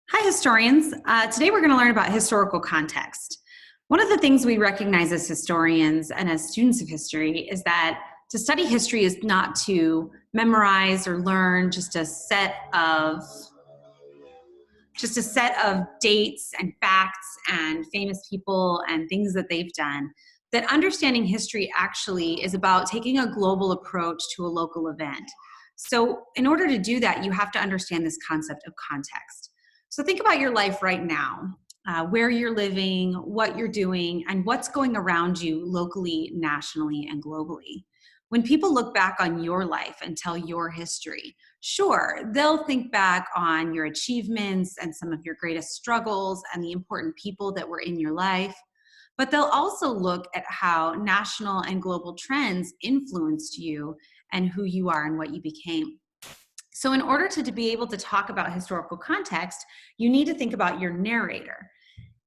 Hi, historians. Today we're going to learn about historical context. One of the things we recognize as historians and as students of history is that to study history is not to memorize or learn just a set of dates and facts and famous people and things that they've done. That understanding history actually is about taking a global approach to a local event. So in order to do that, you have to understand this concept of context. So think about your life right now, where you're living, what you're doing, and what's going around you locally, nationally, and globally. When people look back on your life and tell your history, sure, they'll think back on your achievements and some of your greatest struggles and the important people that were in your life, but they'll also look at how national and global trends influenced you and who you are and what you became. So in order to be able to talk about historical context, you need to think about your narrator.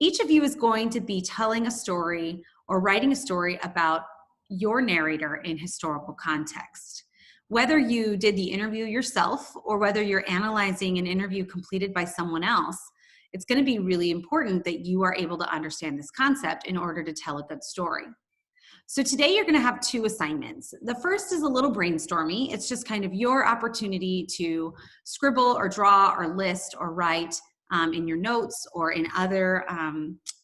Each of you is going to be telling a story or writing a story about your narrator in historical context. Whether you did the interview yourself or whether you're analyzing an interview completed by someone else, it's going to be really important that you are able to understand this concept in order to tell a good story. So today you're going to have two assignments. The first is a little brainstormy. It's just kind of your opportunity to scribble or draw or list or write in your notes or in other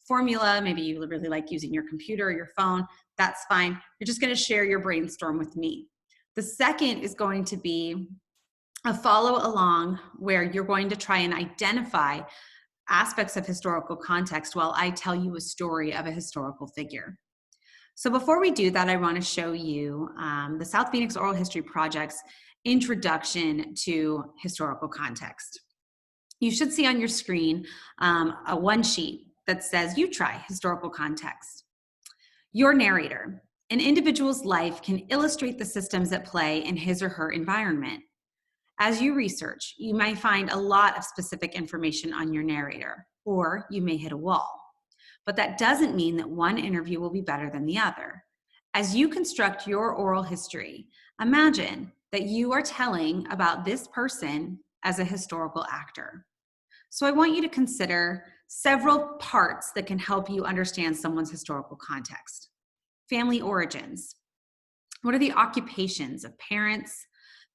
formula. Maybe you really like using your computer or your phone. That's fine. You're just going to share your brainstorm with me. The second is going to be a follow along where you're going to try and identify aspects of historical context while I tell you a story of a historical figure. So before we do that, I want to show you the South Phoenix Oral History Project's introduction to historical context. You should see on your screen a one sheet that says, "You try historical context." Your narrator. An individual's life can illustrate the systems at play in his or her environment. As you research, you may find a lot of specific information on your narrator, or you may hit a wall. But that doesn't mean that one interview will be better than the other. As you construct your oral history, imagine that you are telling about this person as a historical actor. So I want you to consider several parts that can help you understand someone's historical context. Family origins. What are the occupations of parents,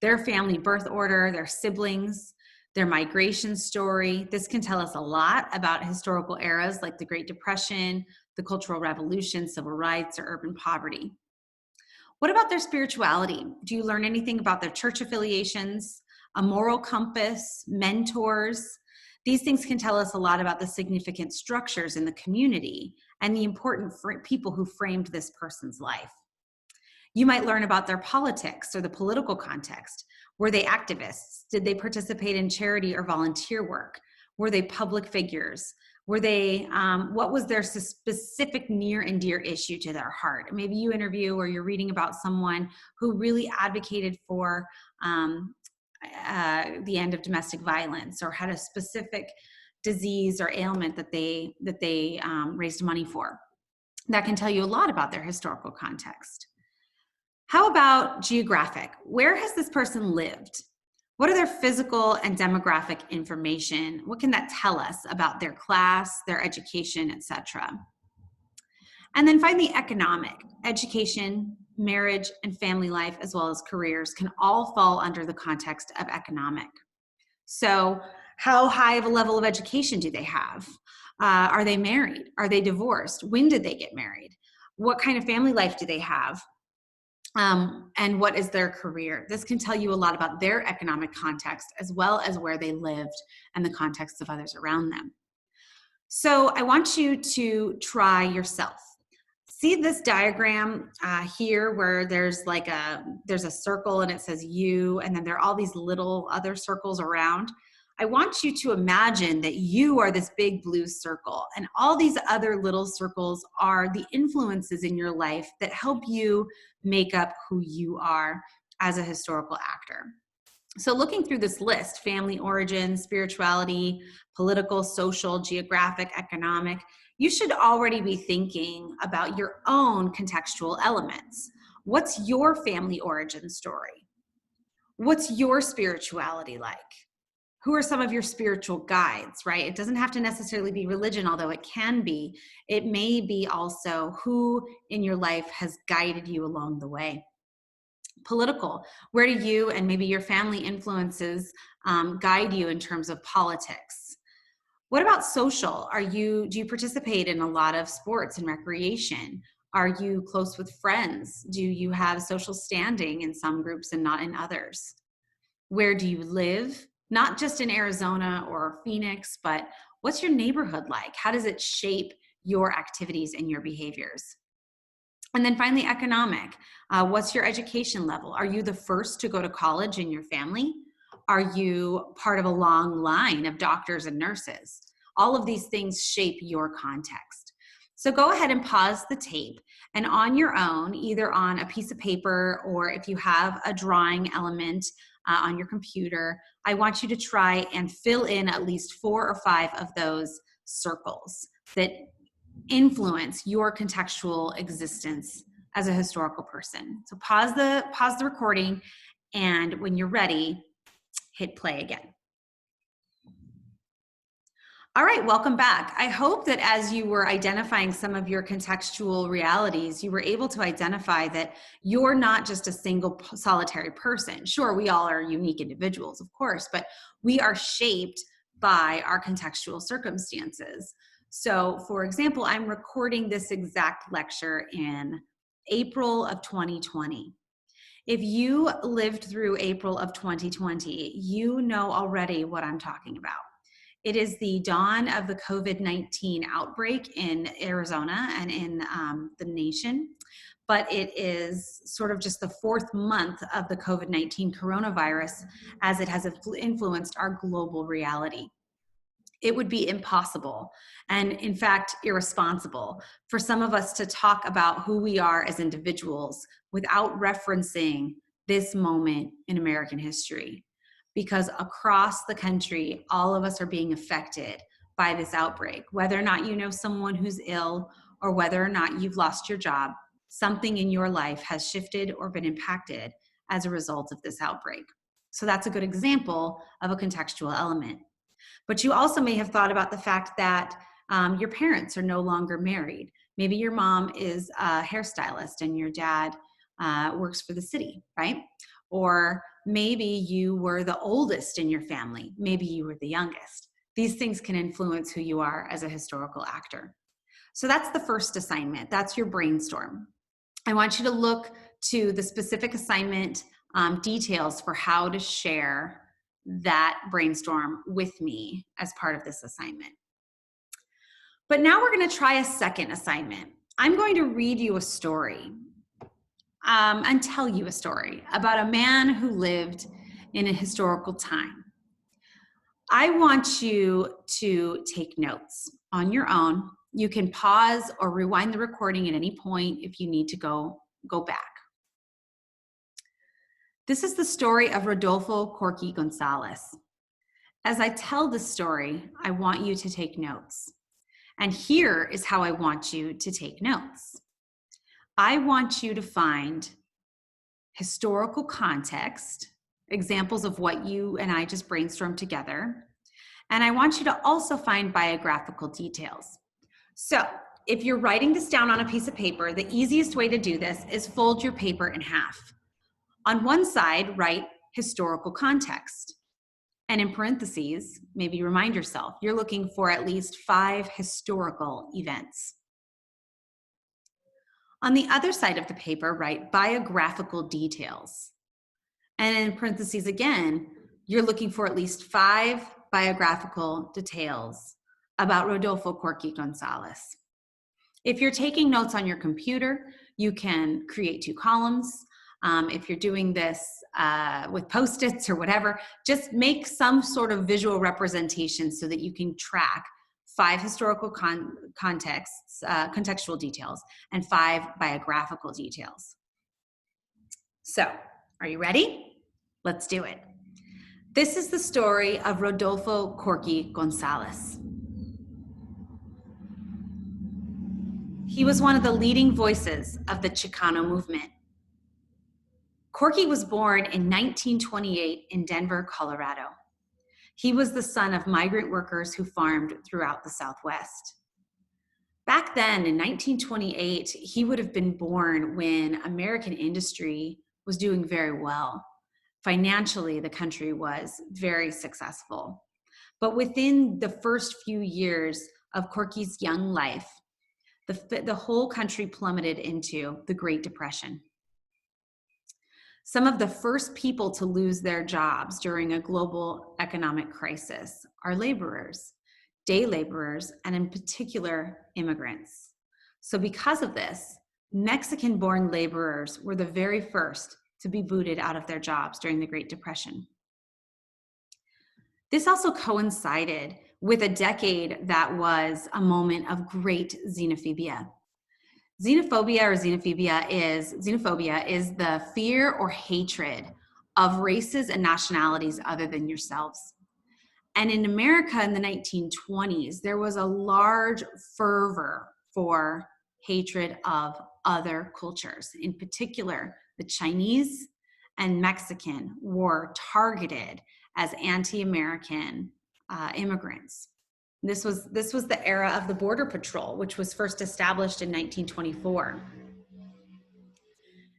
their family birth order, their siblings, their migration story? This can tell us a lot about historical eras like the Great Depression, the Cultural Revolution, civil rights, or urban poverty. What about their spirituality? Do you learn anything about their church affiliations, a moral compass, mentors? These things can tell us a lot about the significant structures in the community and the important people who framed this person's life. You might learn about their politics or the political context. Were they activists? Did they participate in charity or volunteer work? Were they public figures? Were they, what was their specific near and dear issue to their heart? Maybe you interview or you're reading about someone who really advocated for the end of domestic violence or had a specific disease or ailment that they raised money for. That can tell you a lot about their historical context. How about geographic? Where has this person lived? What are their physical and demographic information? What can that tell us about their class, their education, etc.? And then finally, economic. Education, marriage, and family life, as well as careers, can all fall under the context of economic. So how high of a level of education do they have? Are they married? Are they divorced? When did they get married? What kind of family life do they have? And what is their career? This can tell you a lot about their economic context as well as where they lived and the context of others around them. So I want you to try yourself. See this diagram here where there's a circle and it says you, and then there are all these little other circles around. I want you to imagine that you are this big blue circle, and all these other little circles are the influences in your life that help you make up who you are as a historical actor. So looking through this list, family origin, spirituality, political, social, geographic, economic, you should already be thinking about your own contextual elements. What's your family origin story? What's your spirituality like? Who are some of your spiritual guides, right? It doesn't have to necessarily be religion, although it can be. It may be also who in your life has guided you along the way. Political, where do you and maybe your family influences guide you in terms of politics? What about social? Do you participate in a lot of sports and recreation? Are you close with friends? Do you have social standing in some groups and not in others? Where do you live? Not just in Arizona or Phoenix, but what's your neighborhood like? How does it shape your activities and your behaviors? And then finally, economic. What's your education level? Are you the first to go to college in your family? Are you part of a long line of doctors and nurses? All of these things shape your context. So go ahead and pause the tape, and on your own, either on a piece of paper or if you have a drawing element on your computer, I want you to try and fill in at least 4 or 5 of those circles that influence your contextual existence as a historical person. So pause the recording, and when you're ready, hit play again. All right, welcome back. I hope that as you were identifying some of your contextual realities, you were able to identify that you're not just a single solitary person. Sure, we all are unique individuals, of course, but we are shaped by our contextual circumstances. So, for example, I'm recording this exact lecture in April of 2020. If you lived through April of 2020, you know already what I'm talking about. It is the dawn of the COVID-19 outbreak in Arizona and in the nation, but it is sort of just the 4th month of the COVID-19 coronavirus as it has influenced our global reality. It would be impossible and, in fact, irresponsible for some of us to talk about who we are as individuals without referencing this moment in American history. Because across the country, all of us are being affected by this outbreak. Whether or not you know someone who's ill or whether or not you've lost your job, something in your life has shifted or been impacted as a result of this outbreak. So that's a good example of a contextual element. But you also may have thought about the fact that your parents are no longer married. Maybe your mom is a hairstylist and your dad works for the city, right? Or maybe you were the oldest in your family. Maybe you were the youngest. These things can influence who you are as a historical actor. So that's the first assignment. That's your brainstorm. I want you to look to the specific assignment details for how to share that brainstorm with me as part of this assignment. But now we're going to try a second assignment. I'm going to read you a story and tell you a story about a man who lived in a historical time. I want you to take notes on your own. You can pause or rewind the recording at any point if you need to go back. This is the story of Rodolfo Corky Gonzales. As I tell this story, I want you to take notes. And here is how I want you to take notes. I want you to find historical context, examples of what you and I just brainstormed together. And I want you to also find biographical details. So if you're writing this down on a piece of paper, the easiest way to do this is fold your paper in half. On one side, write historical context. And in parentheses, maybe remind yourself, you're looking for at least 5 historical events. On the other side of the paper, write biographical details. And in parentheses again, you're looking for at least 5 biographical details about Rodolfo Corky Gonzales. If you're taking notes on your computer, you can create 2 columns. If you're doing this with Post-its or whatever, just make some sort of visual representation so that you can track 5 historical contextual details and 5 biographical details. So, are you ready? Let's do it. This is the story of Rodolfo Corky Gonzales. He was one of the leading voices of the Chicano movement. Corky was born in 1928 in Denver, Colorado. He was the son of migrant workers who farmed throughout the Southwest. Back then, in 1928, he would have been born when American industry was doing very well. Financially, the country was very successful. But within the first few years of Corky's young life, the whole country plummeted into the Great Depression. Some of the first people to lose their jobs during a global economic crisis are laborers, day laborers, and in particular, immigrants. So because of this, Mexican-born laborers were the very first to be booted out of their jobs during the Great Depression. This also coincided with a decade that was a moment of great xenophobia. Xenophobia is the fear or hatred of races and nationalities other than yourselves. And in America in the 1920s, there was a large fervor for hatred of other cultures. In particular, the Chinese and Mexican were targeted as anti-American immigrants. This was the era of the Border Patrol, which was first established in 1924.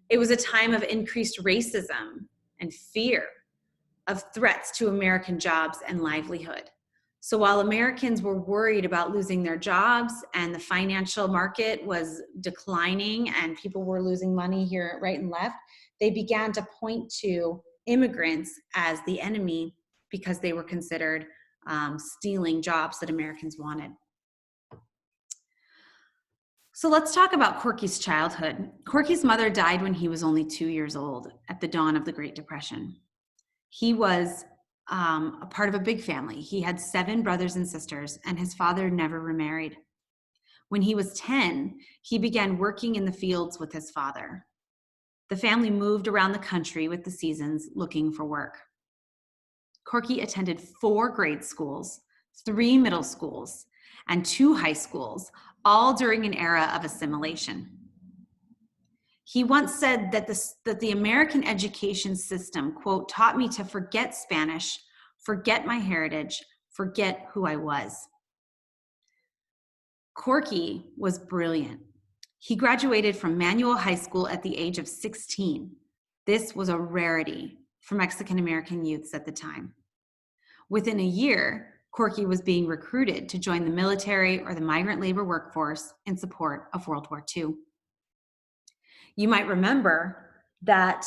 It was a time of increased racism and fear of threats to American jobs and livelihood. So while Americans were worried about losing their jobs and the financial market was declining and people were losing money here, right and left, they began to point to immigrants as the enemy because they were considered stealing jobs that Americans wanted. So let's talk about Corky's childhood. Corky's mother died when he was only 2 years old at the dawn of the Great Depression. He was a part of a big family. He had 7 brothers and sisters, and his father never remarried. When he was 10, he began working in the fields with his father. The family moved around the country with the seasons looking for work. Corky attended 4 grade schools, 3 middle schools, and 2 high schools, all during an era of assimilation. He once said that the American education system, quote, taught me to forget Spanish, forget my heritage, forget who I was. Corky was brilliant. He graduated from Manual High School at the age of 16. This was a rarity for Mexican-American youths at the time. Within a year, Corky was being recruited to join the military or the migrant labor workforce in support of World War II. You might remember that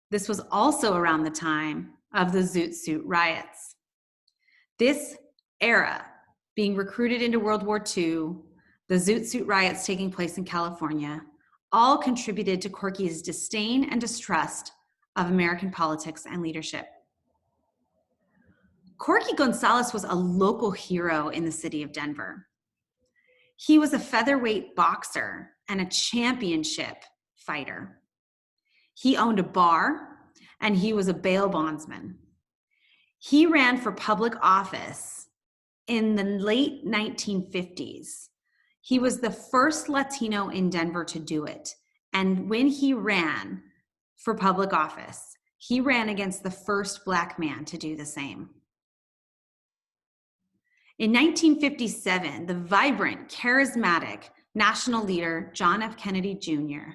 this was also around the time of the Zoot riots. This era, being recruited into World War II, the Zoot riots taking place in California, all contributed to Corky's disdain and distrust of American politics and leadership. Corky Gonzales was a local hero in the city of Denver. He was a featherweight boxer and a championship fighter. He owned a bar and he was a bail bondsman. He ran for public office in the late 1950s. He was the first Latino in Denver to do it. And when he ran for public office, he ran against the first Black man to do the same. In 1957, the vibrant, charismatic national leader, John F. Kennedy Jr.,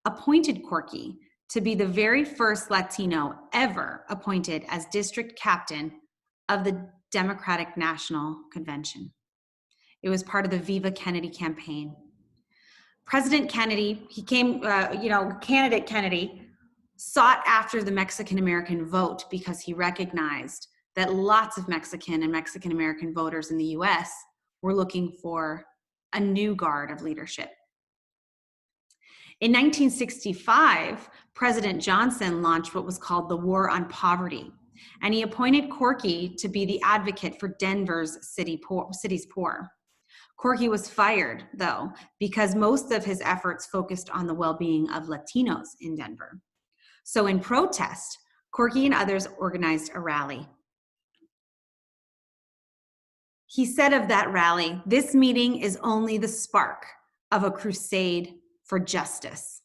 appointed Corky to be the very first Latino ever appointed as district captain of the Democratic National Convention. It was part of the Viva Kennedy campaign. President Kennedy, candidate Kennedy sought after the Mexican-American vote because he recognized that lots of Mexican and Mexican-American voters in the US were looking for a new guard of leadership. In 1965, President Johnson launched what was called the War on Poverty, and he appointed Corky to be the advocate for Denver's city's poor. Corky was fired, though, because most of his efforts focused on the well-being of Latinos in Denver. So in protest, Corky and others organized a rally. He said of that rally, "This meeting is only the spark of a crusade for justice."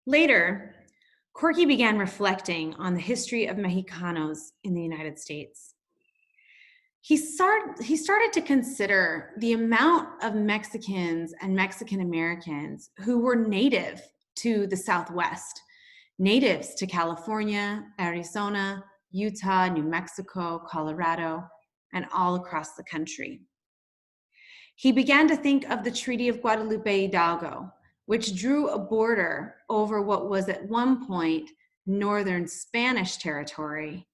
Later, Corky began reflecting on the history of Mexicanos in the United States. He started to consider the amount of Mexicans and Mexican Americans who were native to the Southwest, natives to California, Arizona, Utah, New Mexico, Colorado, and all across the country. He began to think of the Treaty of Guadalupe Hidalgo, which drew a border over what was at one point northern Spanish territory,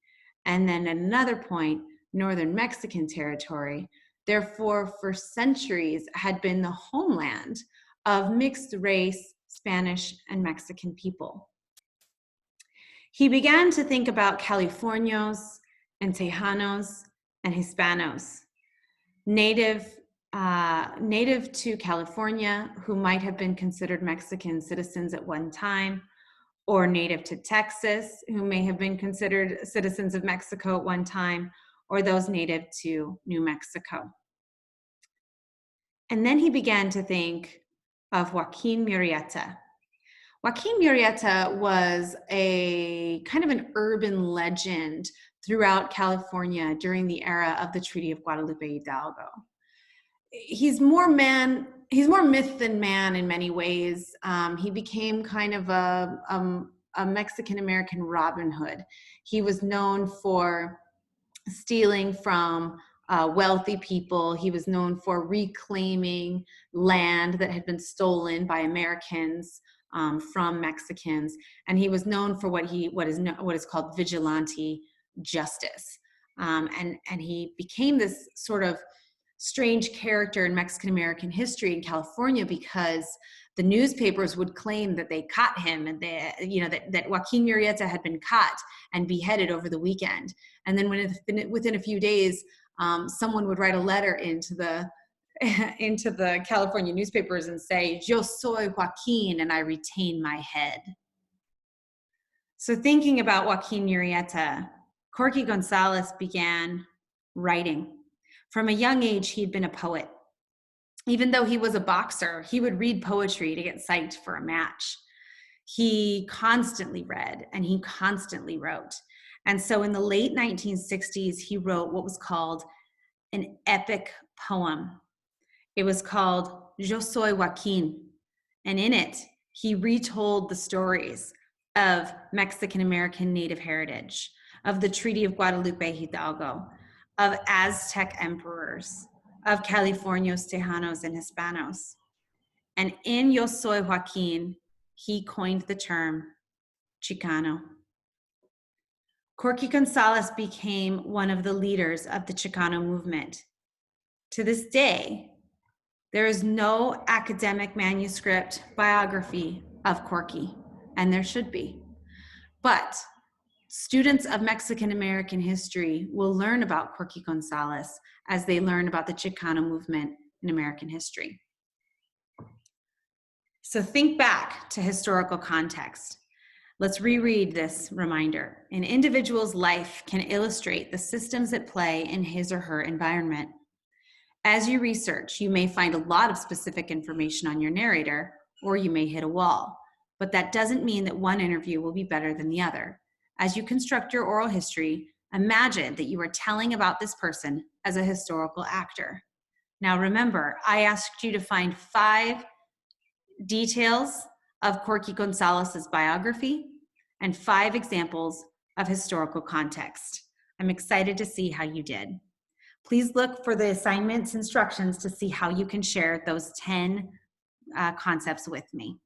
and then at another point, northern Mexican territory, therefore for centuries had been the homeland of mixed race Spanish and Mexican people. He began to think about Californios and Tejanos and Hispanos, native to California, who might have been considered Mexican citizens at one time, or native to Texas, who may have been considered citizens of Mexico at one time, or those native to New Mexico. And then he began to think of Joaquin Murrieta. Joaquin Murrieta was a kind of an urban legend throughout California during the era of the Treaty of Guadalupe Hidalgo. He's more myth than man in many ways. He became kind of a Mexican-American Robin Hood. He was known for stealing from wealthy people. He was known for reclaiming land that had been stolen by Americans from Mexicans, and he was known for what is called vigilante justice. And he became this sort of strange character in Mexican-American history in California because the newspapers would claim that they caught him and that Joaquin Murrieta had been caught and beheaded over the weekend. And then within a few days, someone would write a letter into the California newspapers and say, "Yo soy Joaquin and I retain my head." So thinking about Joaquin Murrieta, Corky Gonzales began writing. From a young age, he'd been a poet. Even though he was a boxer, he would read poetry to get psyched for a match. He constantly read and he constantly wrote. And so in the late 1960s, he wrote what was called an epic poem. It was called Yo Soy Joaquin. And in it, he retold the stories of Mexican-American Native heritage, of the Treaty of Guadalupe Hidalgo, of Aztec emperors, of Californios, Tejanos, and Hispanos. And in Yo Soy Joaquin, he coined the term Chicano. Corky Gonzales became one of the leaders of the Chicano movement. To this day, there is no academic manuscript biography of Corky, and there should be. But students of Mexican-American history will learn about Corky Gonzales as they learn about the Chicano movement in American history. So think back to historical context. Let's reread this reminder. An individual's life can illustrate the systems at play in his or her environment. As you research, you may find a lot of specific information on your narrator, or you may hit a wall. But that doesn't mean that one interview will be better than the other. As you construct your oral history, imagine that you are telling about this person as a historical actor. Now remember, I asked you to find 5 details of Corky Gonzales's biography and 5 examples of historical context. I'm excited to see how you did. Please look for the assignment's instructions to see how you can share those 10 concepts with me.